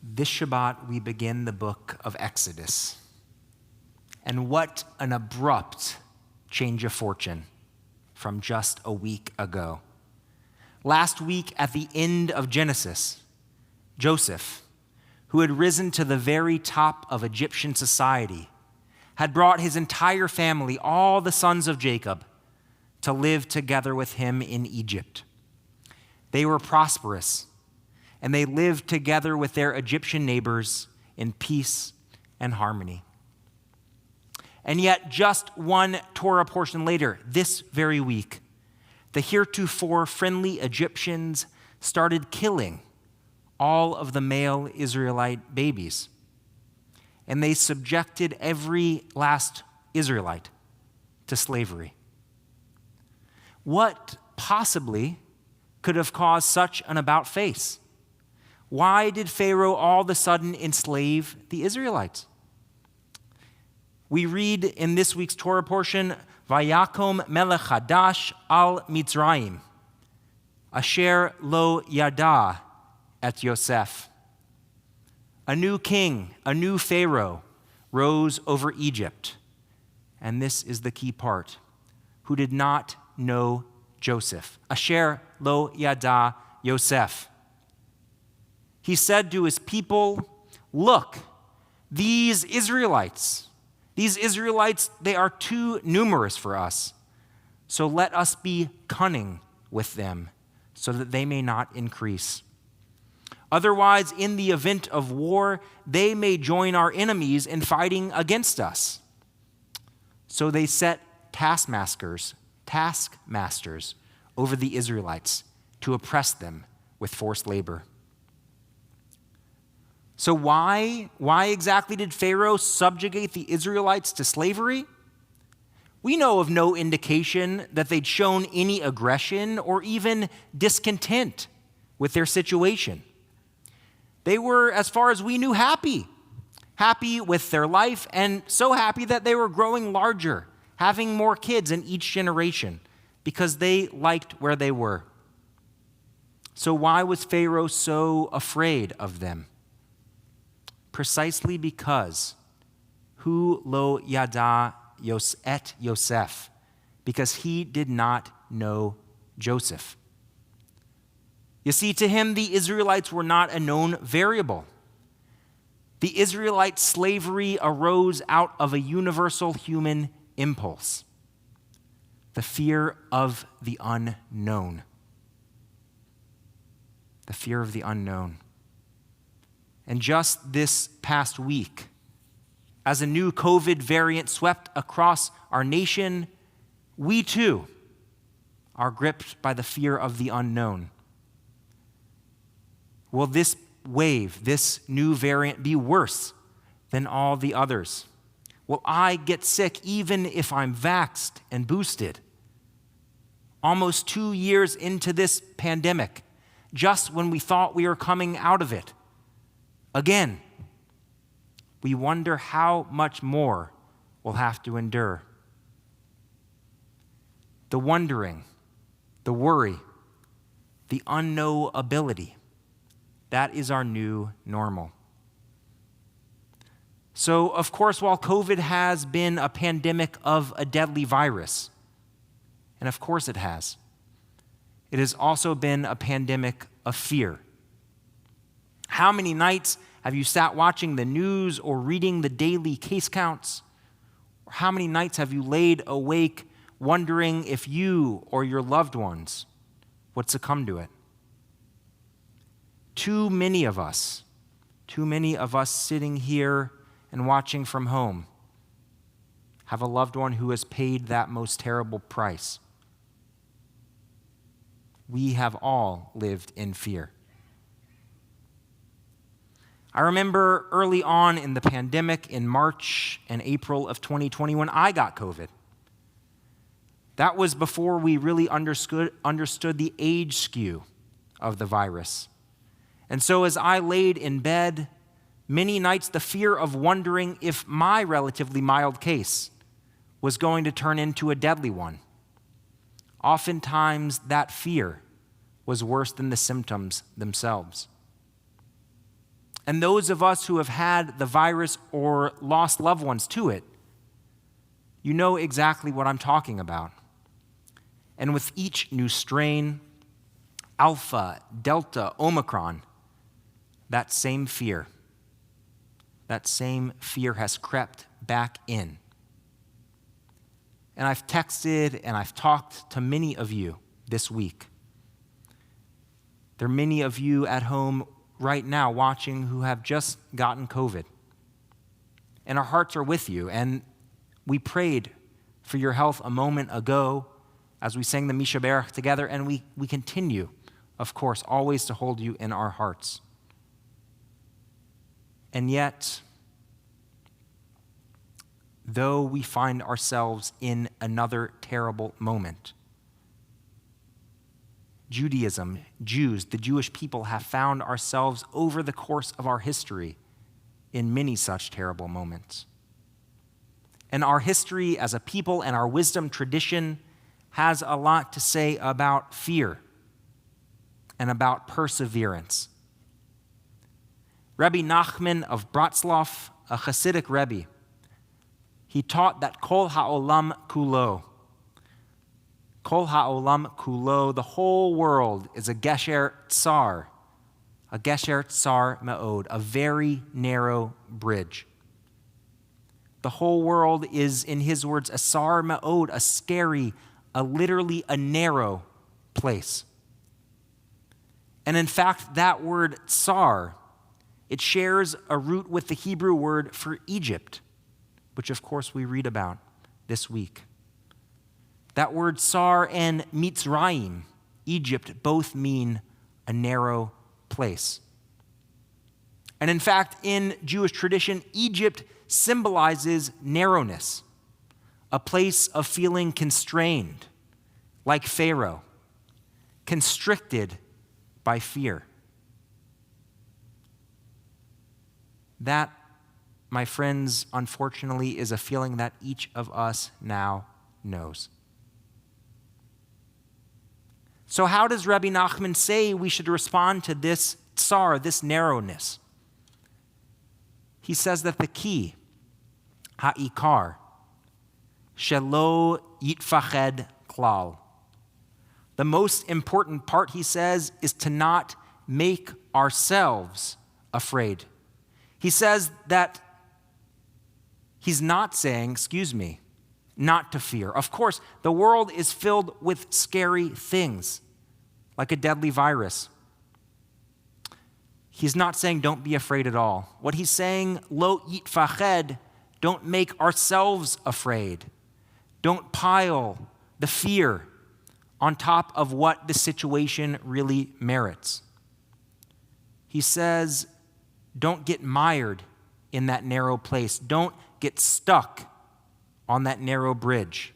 This Shabbat, we begin the book of Exodus. And what an abrupt change of fortune from just a week ago. Last week, at the end of Genesis, Joseph, who had risen to the very top of Egyptian society, had brought his entire family, all the sons of Jacob, to live together with him in Egypt. They were prosperous, and they lived together with their Egyptian neighbors in peace and harmony. And yet, just one Torah portion later, this very week, the heretofore friendly Egyptians started killing all of the male Israelite babies. And they subjected every last Israelite to slavery. What possibly could have caused such an about-face? Why did Pharaoh all of a sudden enslave the Israelites? We read in this week's Torah portion, Vayakom melech hadash al Mitzrayim, asher lo yada et Yosef. A new king, a new Pharaoh, rose over Egypt. And this is the key part, who did not know Joseph. Asher lo yada Yosef. He said to his people, look, these Israelites, they are too numerous for us. So let us be cunning with them so that they may not increase. Otherwise, in the event of war, they may join our enemies in fighting against us. So they set taskmasters over the Israelites to oppress them with forced labor. So why exactly did Pharaoh subjugate the Israelites to slavery? We know of no indication that they'd shown any aggression or even discontent with their situation. They were, as far as we knew, happy with their life, and so happy that they were growing larger, having more kids in each generation, because they liked where they were. So why was Pharaoh so afraid of them? Precisely because hu lo yada et Yosef, because he did not know Joseph. You see, to him, the Israelites were not a known variable. The Israelite slavery arose out of a universal human impulse, the fear of the unknown. The fear of the unknown. And just this past week, as a new COVID variant swept across our nation, we too are gripped by the fear of the unknown. Will this wave, this new variant, be worse than all the others? Will I get sick even if I'm vaxxed and boosted? Almost 2 years into this pandemic, just when we thought we were coming out of it, again, we wonder how much more we'll have to endure. The wondering, the worry, the unknowability, that is our new normal. So, of course, while COVID has been a pandemic of a deadly virus, and of course it has also been a pandemic of fear. How many nights have you sat watching the news or reading the daily case counts? Or how many nights have you laid awake wondering if you or your loved ones would succumb to it? Too many of us sitting here and watching from home have a loved one who has paid that most terrible price. We have all lived in fear. I remember early on in the pandemic, in March and April of 2020, when I got COVID. That was before we really understood the age skew of the virus. And so as I laid in bed, many nights the fear of wondering if my relatively mild case was going to turn into a deadly one. Oftentimes that fear was worse than the symptoms themselves. And those of us who have had the virus or lost loved ones to it, you know exactly what I'm talking about. And with each new strain, Alpha, Delta, Omicron, that same fear has crept back in. And I've texted and I've talked to many of you this week. There are many of you at home right now watching who have just gotten COVID. And our hearts are with you. And we prayed for your health a moment ago as we sang the Misha Berach together. And we continue, of course, always to hold you in our hearts. And yet, though we find ourselves in another terrible moment, Judaism, Jews, the Jewish people have found ourselves over the course of our history in many such terrible moments. And our history as a people and our wisdom tradition has a lot to say about fear and about perseverance. Rabbi Nachman of Bratslav, a Hasidic Rebbe, he taught that Kol ha'olam kulo, the whole world is a gesher tsar me'od, a very narrow bridge. The whole world is, in his words, a tsar me'od, a scary, literally a narrow place. And in fact, that word tsar, it shares a root with the Hebrew word for Egypt, which of course we read about this week. That word Sar and Mitzrayim, Egypt, both mean a narrow place. And in fact, in Jewish tradition, Egypt symbolizes narrowness, a place of feeling constrained, like Pharaoh, constricted by fear. That, my friends, unfortunately, is a feeling that each of us now knows. So how does Rabbi Nachman say we should respond to this tsar, this narrowness? He says that the key, ha'ikar, shelo yitfached klal. The most important part, he says, is to not make ourselves afraid. He says that he's not saying, not to fear. Of course, the world is filled with scary things, like a deadly virus. He's not saying don't be afraid at all. What he's saying, lo yitfached, don't make ourselves afraid. Don't pile the fear on top of what the situation really merits. He says, don't get mired in that narrow place. Don't get stuck on that narrow bridge.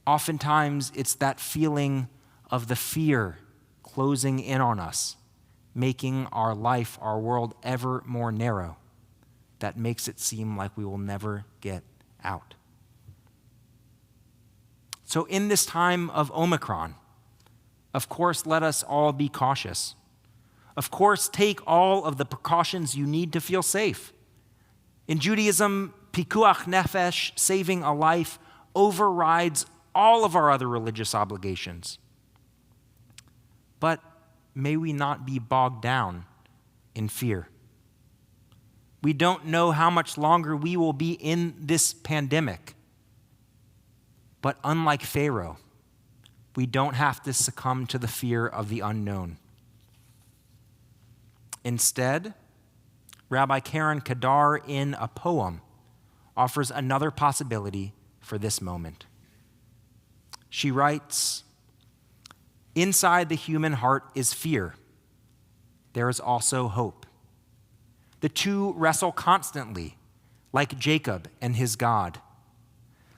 Oftentimes, it's that feeling of the fear closing in on us, making our life, our world ever more narrow, that makes it seem like we will never get out. So in this time of Omicron, of course, let us all be cautious. Of course, take all of the precautions you need to feel safe. In Judaism, pikuach nefesh, saving a life, overrides all of our other religious obligations. But may we not be bogged down in fear. We don't know how much longer we will be in this pandemic. But unlike Pharaoh, we don't have to succumb to the fear of the unknown. Instead, Rabbi Karen Kadar, in a poem, offers another possibility for this moment. She writes, inside the human heart is fear. There is also hope. The two wrestle constantly, like Jacob and his God.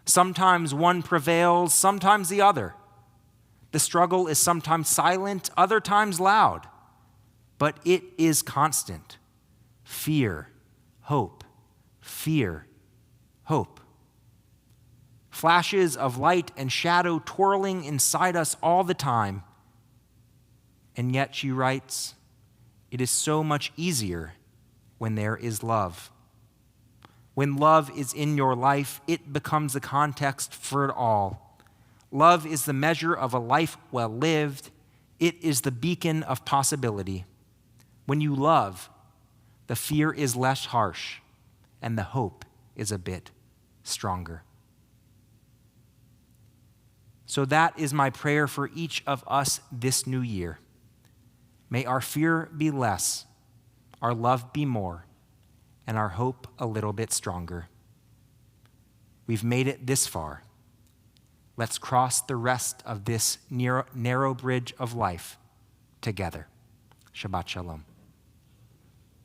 Sometimes one prevails, sometimes the other. The struggle is sometimes silent, other times loud, but it is constant. Fear, hope, fear, hope. Flashes of light and shadow twirling inside us all the time. And yet, she writes, It is so much easier when there is love. When love is in your life, it becomes the context for it all. Love is the measure of a life well lived. It is the beacon of possibility. When you love, the fear is less harsh and the hope is a bit stronger. So that is my prayer for each of us this new year. May our fear be less, our love be more, and our hope a little bit stronger. We've made it this far. Let's cross the rest of this narrow bridge of life together. Shabbat shalom.